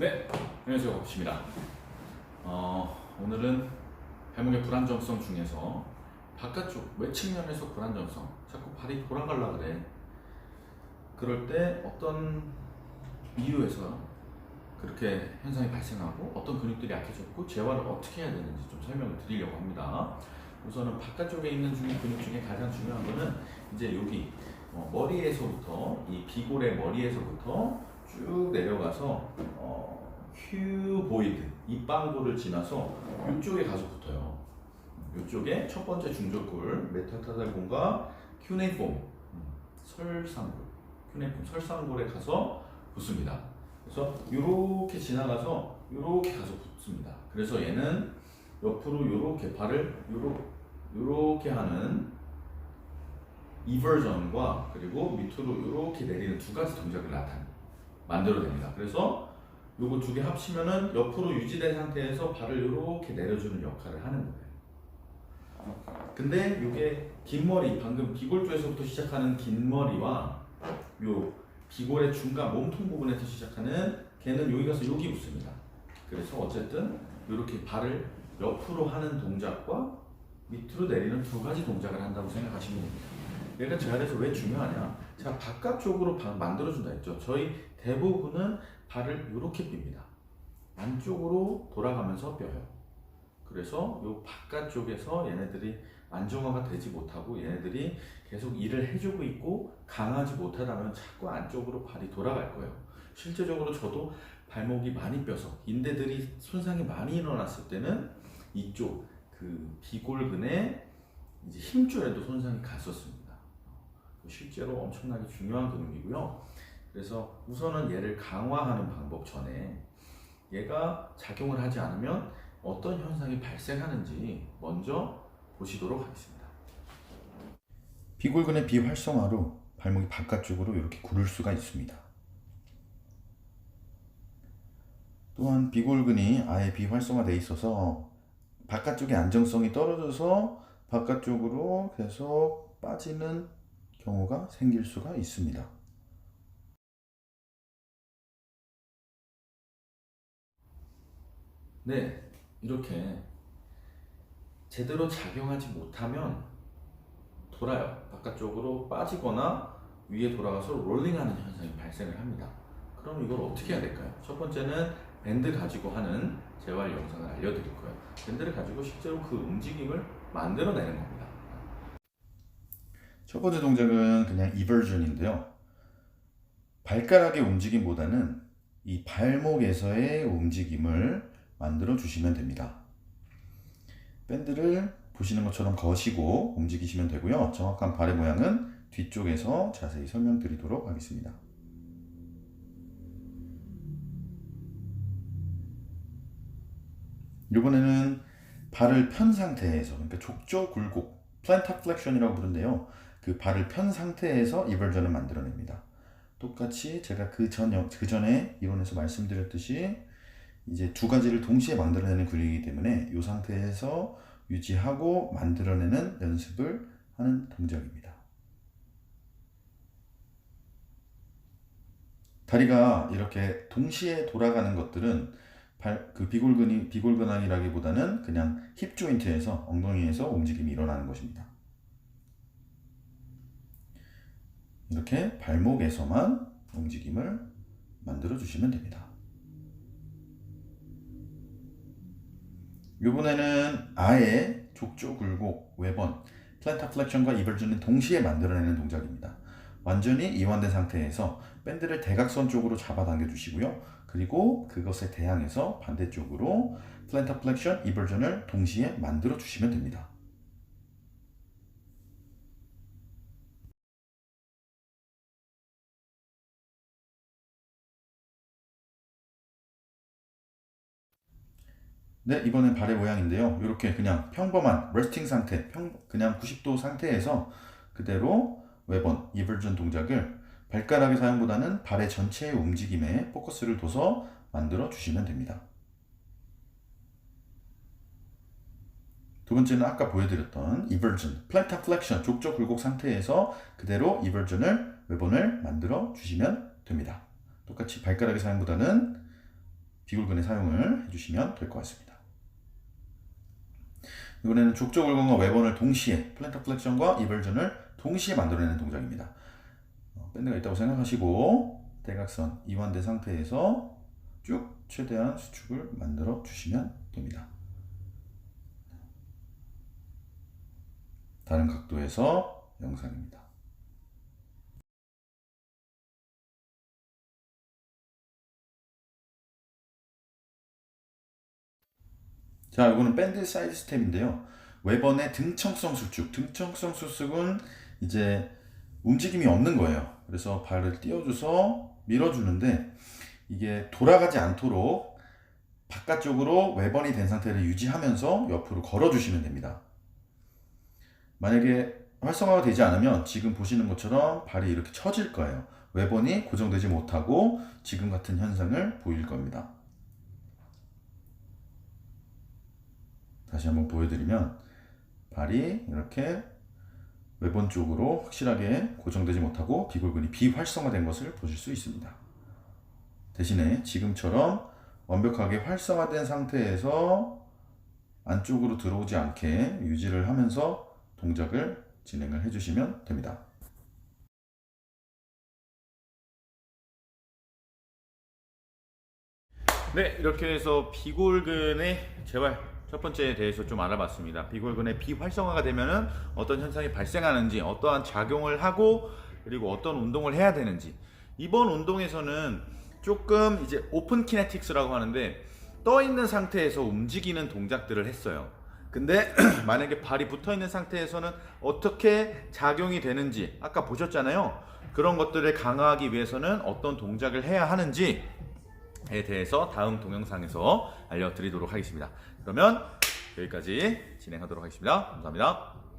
네, 안녕하세요. 봅시다. 오늘은 발목의 불안정성 중에서 바깥쪽 외측면에서 불안정성, 자꾸 발이 돌아가려 그래. 그럴 때 어떤 이유에서 그렇게 현상이 발생하고 어떤 근육들이 약해졌고 재활을 어떻게 해야 되는지 좀 설명을 드리려고 합니다. 우선은 바깥쪽에 있는 근육 중에 가장 중요한 거는 이제 여기 머리에서부터 이 비골의 머리에서부터 쭉 내려가서 큐보이드 입방구를 지나서 이쪽에 가서 붙어요. 이쪽에 첫 번째 중절골 메타타달본과 큐네이폼 설상골 큐네이폼 설상골에 가서 붙습니다. 그래서 이렇게 지나가서 이렇게 가서 붙습니다. 그래서 얘는 옆으로 이렇게 발을 이렇게 하는 이버전과 그리고 밑으로 이렇게 내리는 두 가지 동작을 만들어냅니다. 그래서 요거 두 개 합치면은 옆으로 유지된 상태에서 발을 이렇게 내려주는 역할을 하는 거예요. 근데 요게 긴 머리, 방금 비골 쪽에서부터 시작하는 긴 머리와 요 비골의 중간 몸통 부분에서 시작하는 걔는 여기 가서 여기 붙습니다. 그래서 어쨌든 이렇게 발을 옆으로 하는 동작과 밑으로 내리는 두 가지 동작을 한다고 생각하시면 됩니다. 얘가 재활에서 왜 중요하냐? 제가 바깥쪽으로 만들어준다 했죠. 저희 대부분은 발을 이렇게 삱니다. 안쪽으로 돌아가면서 뼈요. 그래서 이 바깥쪽에서 얘네들이 안정화가 되지 못하고 얘네들이 계속 일을 해주고 있고 강하지 못하다면 자꾸 안쪽으로 발이 돌아갈 거예요. 실제적으로 저도 발목이 많이 뼈서 인대들이 손상이 많이 일어났을 때는 이쪽 그 비골근의 이제 힘줄에도 손상이 갔었습니다. 실제로 엄청나게 중요한 근육이고요. 그래서 우선은 얘를 강화하는 방법 전에 얘가 작용을 하지 않으면 어떤 현상이 발생하는지 먼저 보시도록 하겠습니다. 비골근의 비활성화로 발목이 바깥쪽으로 이렇게 구를 수가 있습니다. 또한 비골근이 아예 비활성화되어 있어서 바깥쪽의 안정성이 떨어져서 바깥쪽으로 계속 빠지는 경우가 생길 수가 있습니다. 네, 이렇게 제대로 작용하지 못하면 돌아요. 바깥쪽으로 빠지거나 위에 돌아가서 롤링하는 현상이 발생을 합니다. 그럼 이걸 어떻게 해야 될까요? 첫 번째는 밴드 가지고 하는 재활 영상을 알려드릴 거예요. 밴드를 가지고 실제로 그 움직임을 만들어내는 겁니다. 첫 번째 동작은 그냥 이버전인데요. 발가락의 움직임보다는 이 발목에서의 움직임을 만들어 주시면 됩니다. 밴드를 보시는 것처럼 거시고 움직이시면 되고요. 정확한 발의 모양은 뒤쪽에서 자세히 설명드리도록 하겠습니다. 이번에는 발을 편 상태에서, 그러니까 족저 굴곡, 플랜터 플렉션이라고 부르는데요. 그 발을 편 상태에서 이버전을 만들어냅니다. 똑같이 제가 그 전에 이론에서 말씀드렸듯이 이제 두 가지를 동시에 만들어내는 근육이기 때문에 이 상태에서 유지하고 만들어내는 연습을 하는 동작입니다. 다리가 이렇게 동시에 돌아가는 것들은 비골근황이라기보다는 그냥 힙 조인트에서 엉덩이에서 움직임이 일어나는 것입니다. 이렇게 발목에서만 움직임을 만들어 주시면 됩니다. 이번에는 아예 족저 굴곡, 외번, 플랜터 플렉션과 이버전을 동시에 만들어내는 동작입니다. 완전히 이완된 상태에서 밴드를 대각선 쪽으로 잡아당겨 주시고요. 그리고 그것에 대항해서 반대쪽으로 플랜터 플렉션, 이버전을 동시에 만들어 주시면 됩니다. 네, 이번엔 발의 모양인데요. 이렇게 그냥 평범한 레스팅 상태, 그냥 90도 상태에서 그대로 외번, 이버전 동작을 발가락의 사용보다는 발의 전체의 움직임에 포커스를 둬서 만들어 주시면 됩니다. 두 번째는 아까 보여드렸던 이버전, 플랜터 플렉션, 족저 굴곡 상태에서 그대로 이버전을 외번을 만들어 주시면 됩니다. 똑같이 발가락의 사용보다는 비골근의 사용을 해주시면 될 것 같습니다. 이번에는 족저골근과 외번을 동시에 플랜터 플렉션과 이벌전을 동시에 만들어내는 동작입니다. 밴드가 있다고 생각하시고 대각선 이완된 상태에서 쭉 최대한 수축을 만들어 주시면 됩니다. 다른 각도에서 영상입니다. 자, 이거는 밴드 사이드 스텝인데요. 외번의 등청성 수축. 등청성 수축은 이제 움직임이 없는 거예요. 그래서 발을 띄워줘서 밀어주는데 이게 돌아가지 않도록 바깥쪽으로 외번이 된 상태를 유지하면서 옆으로 걸어주시면 됩니다. 만약에 활성화가 되지 않으면 지금 보시는 것처럼 발이 이렇게 처질 거예요. 외번이 고정되지 못하고 지금 같은 현상을 보일 겁니다. 다시 한번 보여드리면 발이 이렇게 외번 쪽으로 확실하게 고정되지 못하고 비골근이 비활성화된 것을 보실 수 있습니다. 대신에 지금처럼 완벽하게 활성화된 상태에서 안쪽으로 들어오지 않게 유지를 하면서 동작을 진행을 해주시면 됩니다. 네, 이렇게 해서 비골근의 재활 첫 번째에 대해서 좀 알아봤습니다. 비골근의 비활성화가 되면은 어떤 현상이 발생하는지, 어떠한 작용을 하고 그리고 어떤 운동을 해야 되는지. 이번 운동에서는 조금 이제 오픈 키네틱스라고 하는데 떠 있는 상태에서 움직이는 동작들을 했어요. 근데 만약에 발이 붙어 있는 상태에서는 어떻게 작용이 되는지 아까 보셨잖아요. 그런 것들을 강화하기 위해서는 어떤 동작을 해야 하는지에 대해서 다음 동영상에서 알려드리도록 하겠습니다. 그러면 여기까지 진행하도록 하겠습니다. 감사합니다.